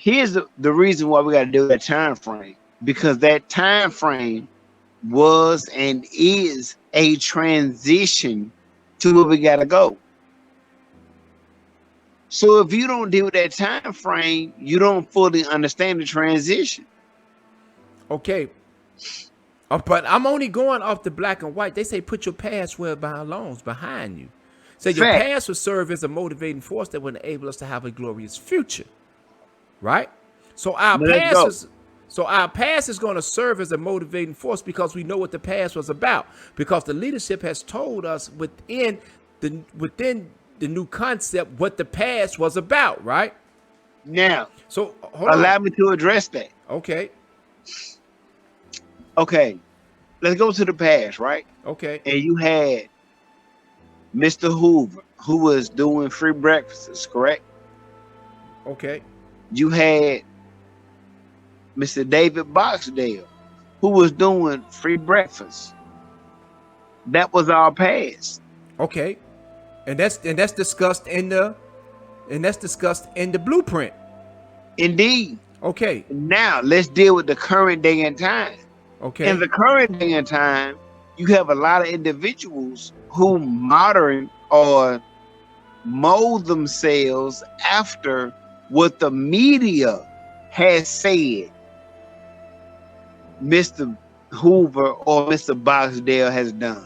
Here's the reason why we got to do that time frame, because that time frame was and is a transition to where we got to go. So if you don't deal with that time frame, you don't fully understand the transition. Okay. But I'm only going off the black and white. They say put your past where it belongs, behind you. So your Fact. past will serve as a motivating force that will enable us to have a glorious future. Right? So our Now let's past go. is so our past is going to serve as a motivating force because we know what the past was about. Because the leadership has told us within the new concept what the past was about, right? Now, So hold on. allow me to address that. Okay. Okay, let's go to the past, right? Okay. And you had Mr. Hoover, who was doing free breakfasts, correct? Okay. You had Mr. David Boxdale, who was doing free breakfast. That was our past. Okay. And that's discussed in the blueprint. Indeed. Okay. Now let's deal with the current day and time. Okay. In the current day and time, you have a lot of individuals who modern or mold themselves after what the media has said Mr. Hoover or Mr. Boxdale has done.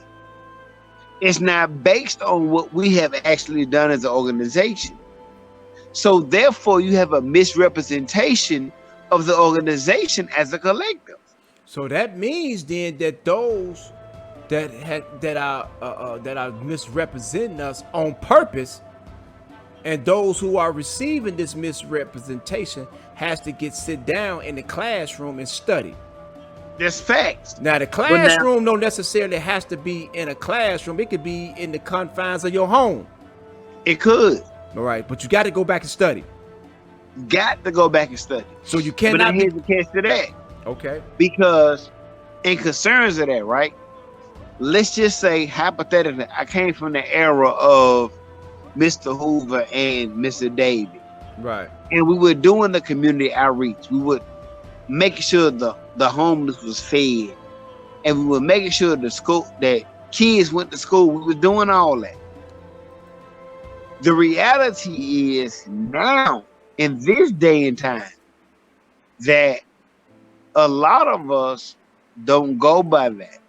It's not based on what we have actually done as an organization. So therefore, you have a misrepresentation of the organization as a collective. So that means then that those that are misrepresenting us on purpose, and those who are receiving this misrepresentation has to sit down in the classroom and study. That's facts. Now the classroom don't necessarily has to be in a classroom. It could be in the confines of your home. It could. All right, but you got to go back and study. Got to go back and study. So you But cannot. now here's the catch to that. Okay. Because in concerns of that, right? Let's just say hypothetically, I came from the era of Mr. Hoover and Mr. David. Right. And we were doing the community outreach. We would make sure the homeless was fed. And we were making sure that kids went to school. We were doing all that. The reality is now, in this day and time, that a lot of us don't go by that.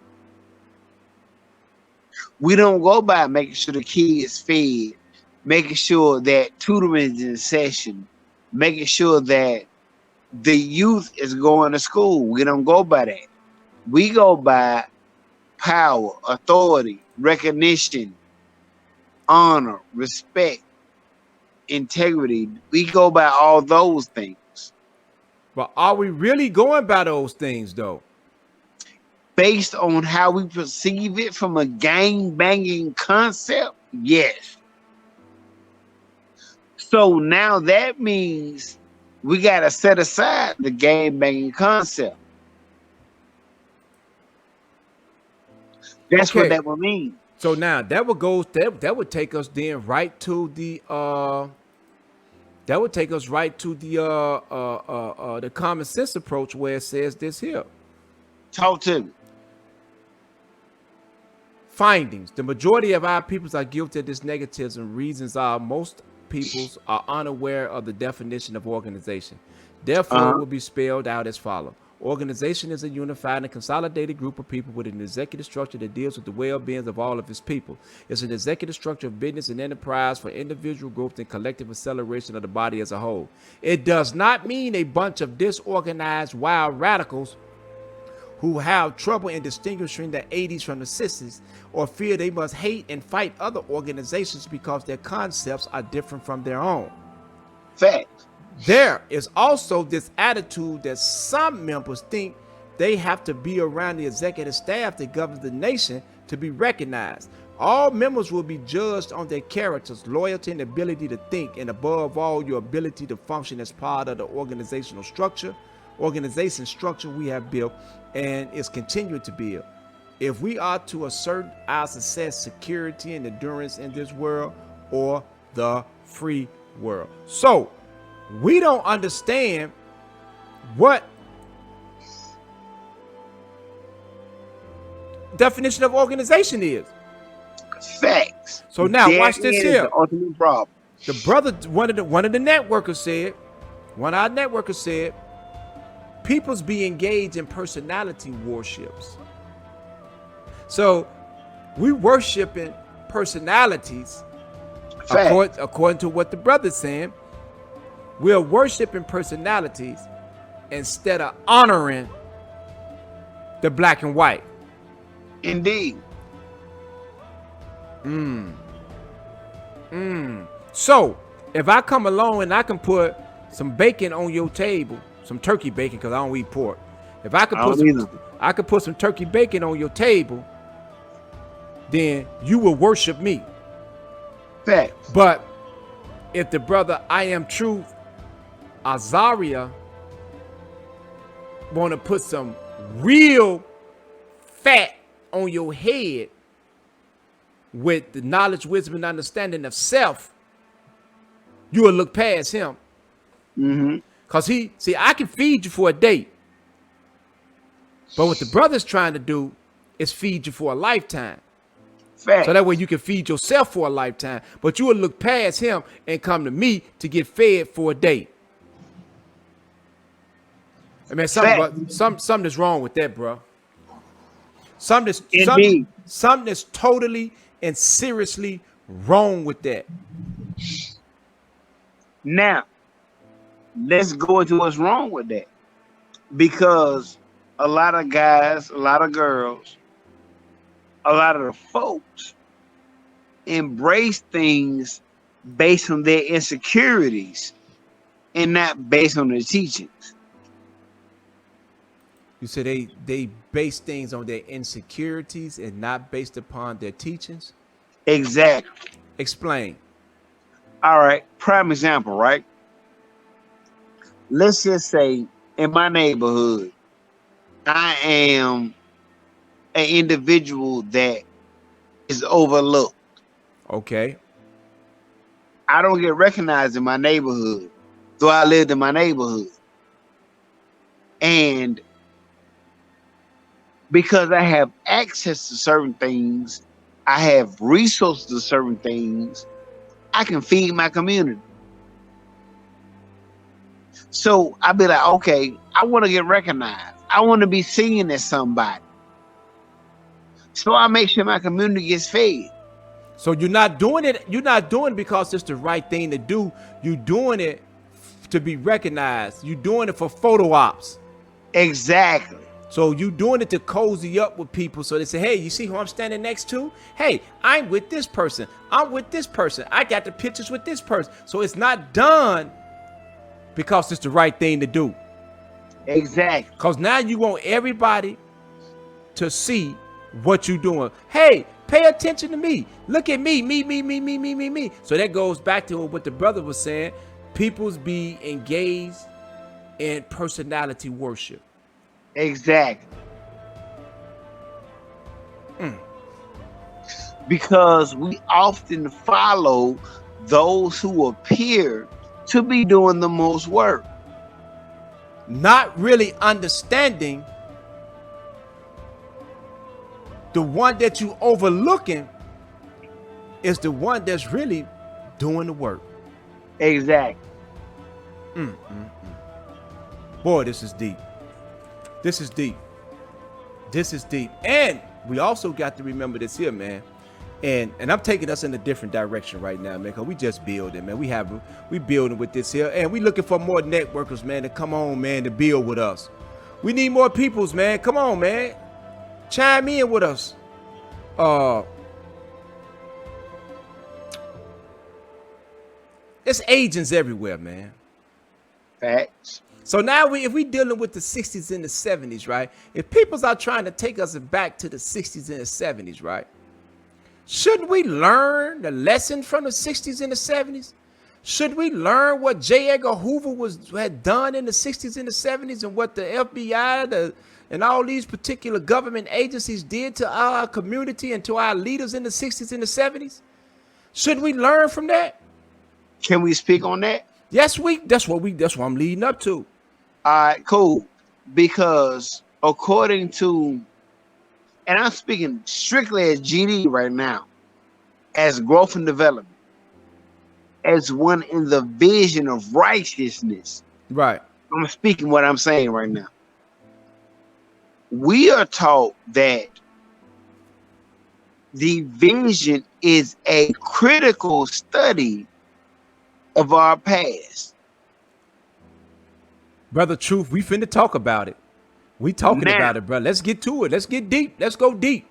We don't go by making sure the kids fed, making sure that tutoring is in session, making sure that the youth is going to school. We don't go by that. We go by power, authority, recognition, honor, respect, integrity. We go by all those things. But are we really going by those things though? Based on how we perceive it from a gang banging concept, yes. So now that means we got to set aside the gang banging concept. That's what that would mean. So now that would take us then right to the the common sense approach where it says this here. Talk to me. Findings. The majority of our peoples are guilty of this negativism. Reasons are most peoples are unaware of the definition of organization. Therefore, it will be spelled out as follows. Organization is a unified and consolidated group of people with an executive structure that deals with the well-being of all of its people. It's an executive structure of business and enterprise for individual growth and collective acceleration of the body as a whole. It does not mean a bunch of disorganized wild radicals who have trouble in distinguishing the 80s from the 60s or fear they must hate and fight other organizations because their concepts are different from their own. Fact. There is also this attitude that some members think they have to be around the executive staff that governs the nation to be recognized. All members will be judged on their characters, loyalty, and ability to think, and above all, your ability to function as part of the organization structure we have built and is continuing to build. If we are to assert our success, security, and endurance in this world or the free world. So we don't understand what definition of organization is. Facts. So now That watch this is here. the ultimate problem. The brother, one of the networkers said, one of our networkers said, peoples be engaged in personality warships. So we worshiping personalities. According to what the brother's saying, we're worshiping personalities instead of honoring the black and white. Indeed. So if I come along and I can put some bacon on your table, some turkey bacon, because I don't eat pork. If I could put some turkey bacon on your table, then you will worship me. Facts. But if the brother I Am Truth, Azaria, want to put some real fat on your head with the knowledge, wisdom, and understanding of self, you will look past him. Because I can feed you for a day. But what the brother's trying to do is feed you for a lifetime. Facts. So that way you can feed yourself for a lifetime. But you will look past him and come to me to get fed for a day. I mean, something is wrong with that, bro. Something is totally and seriously wrong with that. Now, let's go into what's wrong with that. Because a lot of guys, a lot of girls, a lot of the folks embrace things based on their insecurities and not based on their teachings. You said they base things on their insecurities and not based upon their teachings? Exactly. Explain. All right. Prime example, right? Let's just say in my neighborhood, I am an individual that is overlooked. Okay. I don't get recognized in my neighborhood, though I lived in my neighborhood. And because I have access to certain things, I have resources to certain things, I can feed my community. So I'll be like, okay, I want to get recognized. I want to be seen as somebody. So I make sure my community gets fed. So you're not doing it because it's the right thing to do. You're doing it to be recognized. You're doing it for photo ops. Exactly. So you doing it to cozy up with people so they say, hey, you see who I'm standing next to? Hey, I'm with this person. I'm with this person. I got the pictures with this person. So it's not done because it's the right thing to do. Exactly. Because now you want everybody to see what you're doing. Hey, pay attention to me. Look at me. Me. So that goes back to what the brother was saying. People's be engaged in personality worship. Exactly. Because we often follow those who appear to be doing the most work. Not really understanding the one that you overlooking is the one that's really doing the work. Exactly. Boy, this is deep. This is deep. This is deep. And we also got to remember this here, man. And I'm taking us in a different direction right now, man, because we just building, man. We building with this here. And we looking for more networkers, man, to come on, man, to build with us. We need more peoples, man. Come on, man. Chime in with us. There's agents everywhere, man. Facts. So now if we dealing with the 60s and the 70s, right? If peoples are trying to take us back to the 60s and the 70s, right? Shouldn't we learn the lesson from the 60s and the 70s? Should we learn what J. Edgar Hoover had done in the 60s and the 70s and what the FBI and all these particular government agencies did to our community and to our leaders in the 60s and the 70s? Should we learn from that? Can we speak on that? Yes, that's what I'm leading up to. All right, cool. Because according to, and I'm speaking strictly as GD right now, as growth and development, as one in the vision of righteousness. Right. I'm speaking what I'm saying right now. We are taught that the vision is a critical study of our past. Brother Truth, we finna talk about it. We talking Now, about it, bro. Let's get to it. Let's get deep. Let's go deep.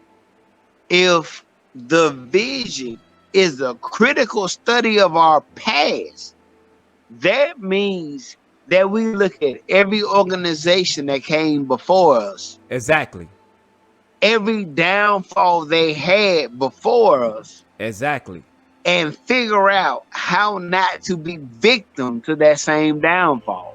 if the vision is a critical study of our past, that means that we look at every organization that came before us, Exactly. every downfall they had before us, Exactly. and figure out how not to be victim to that same downfall.